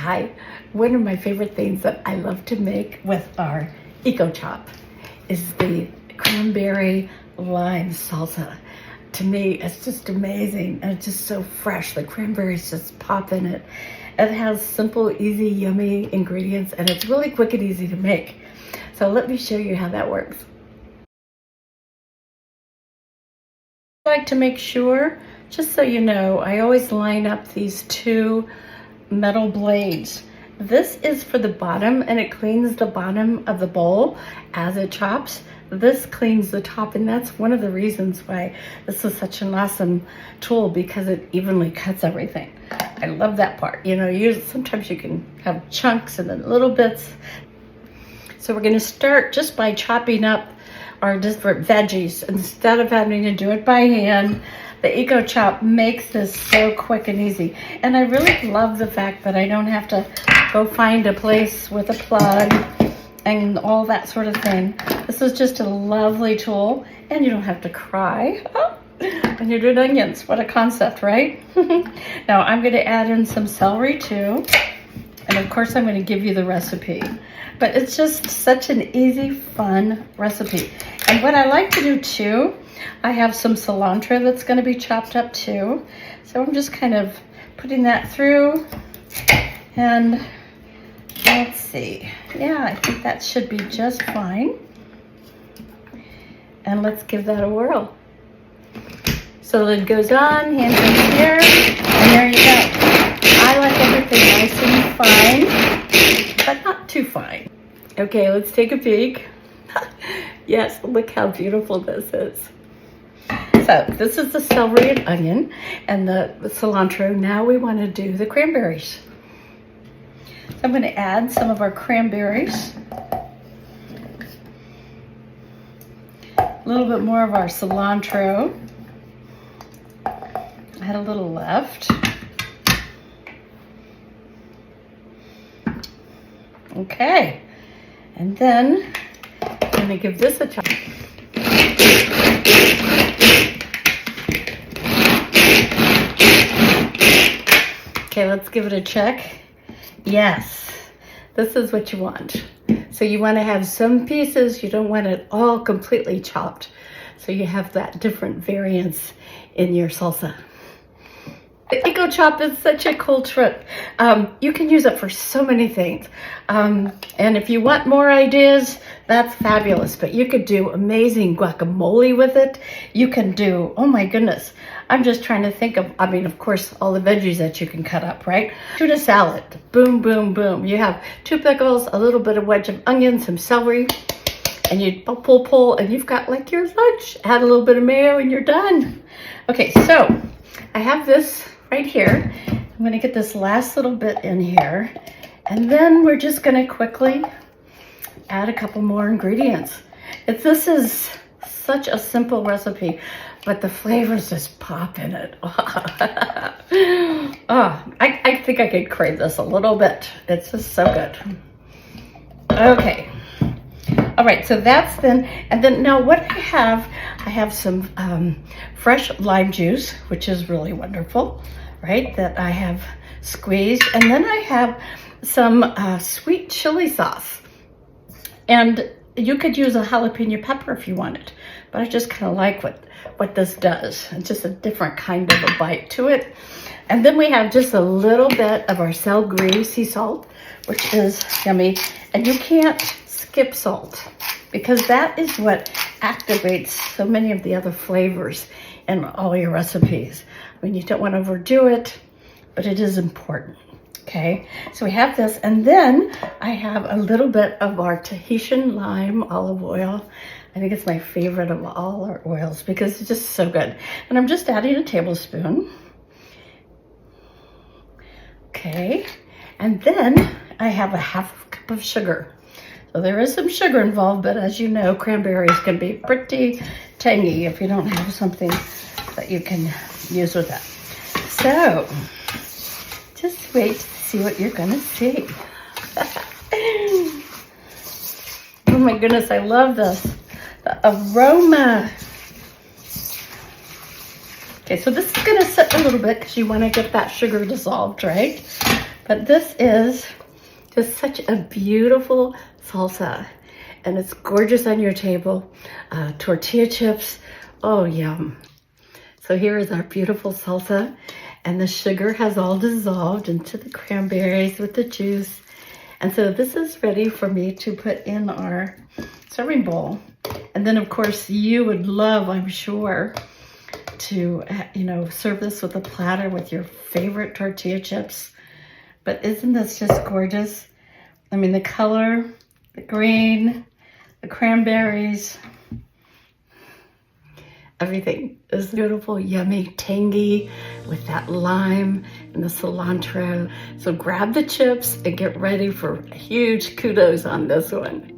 Hi, one of my favorite things that I love to make with our Eco Chop is the cranberry lime salsa. To me, it's just amazing, and it's just so fresh. The cranberries just pop in it. It has simple, easy, yummy ingredients, and it's really quick and easy to make. So let me show you how that works. I like to make sure, just so you know, I always line up these two metal blades. This is for the bottom, and it cleans the bottom of the bowl as it chops. This cleans the top, and that's one of the reasons why this is such an awesome tool, because it evenly cuts everything. I love that part. You know, sometimes you can have chunks and then little bits. So we're going to start just by chopping up our different veggies instead of having to do it by hand. The Eco Chop makes this so quick and easy. And I really love the fact that I don't have to go find a place with a plug and all that sort of thing. This is just a lovely tool, and you don't have to cry when you're doing onions. What a concept, right? Now I'm going to add in some celery too. And of course I'm going to give you the recipe. But it's just such an easy, fun recipe. And what I like to do too, I have some cilantro that's going to be chopped up too. So I'm just kind of putting that through. And let's see. Yeah, I think that should be just fine. And let's give that a whirl. So the lid goes on, hands in here, and there you go. I like everything nice and fine, but not too fine. Okay, let's take a peek. Yes, look how beautiful this is. So this is the celery and onion and the cilantro. Now we want to do the cranberries. So I'm going to add some of our cranberries. A little bit more of our cilantro. I had a little left. Okay, and then I'm going to give this a chop. Okay, let's give it a check. Yes, this is what you want. So you want to have some pieces, you don't want it all completely chopped. So you have that different variance in your salsa. The Eco Chop is such a cool trick. You can use it for so many things. And if you want more ideas, that's fabulous. But you could do amazing guacamole with it. You can do, oh my goodness, I'm just trying to think of, I mean, of course, all the veggies that you can cut up, right? Tuna salad, boom, boom, boom. You have 2 pickles, a little bit of wedge of onion, some celery, and you pull, and you've got like your lunch. Add a little bit of mayo and you're done. Okay, so I have this right here. I'm going to get this last little bit in here, and then we're just going to quickly add a couple more ingredients. This is such a simple recipe, but the flavors just pop in it. I think I could crave this a little bit. It's just so good. Okay. All right, so that's then, and then now what I have some fresh lime juice, which is really wonderful, right? That I have squeezed, and then I have some sweet chili sauce. And you could use a jalapeno pepper if you wanted, but I just kind of like what this does. It's just a different kind of a bite to it. And then we have just a little bit of our celery sea salt, which is yummy. And you can't skip salt, because that is what activates so many of the other flavors in all your recipes. I mean, you don't want to overdo it, but it is important. Okay, so we have this, and then I have a little bit of our Tahitian lime olive oil. I think it's my favorite of all our oils because it's just so good. And I'm just adding a tablespoon. Okay, and then I have a half cup of sugar. So there is some sugar involved, but as you know, cranberries can be pretty tangy if you don't have something that you can use with that. So just wait to see what you're gonna see. Oh my goodness, I love this. The aroma. Okay, so this is gonna sit a little bit because you wanna get that sugar dissolved, right? But this is just such a beautiful salsa, and it's gorgeous on your table. Tortilla chips, oh yum. So here is our beautiful salsa, and the sugar has all dissolved into the cranberries with the juice. And so this is ready for me to put in our serving bowl. And then of course you would love, I'm sure, to, serve this with a platter with your favorite tortilla chips. But isn't this just gorgeous? I mean, the color, the green, the cranberries, everything is beautiful, yummy, tangy with that lime and the cilantro. So grab the chips and get ready for huge kudos on this one.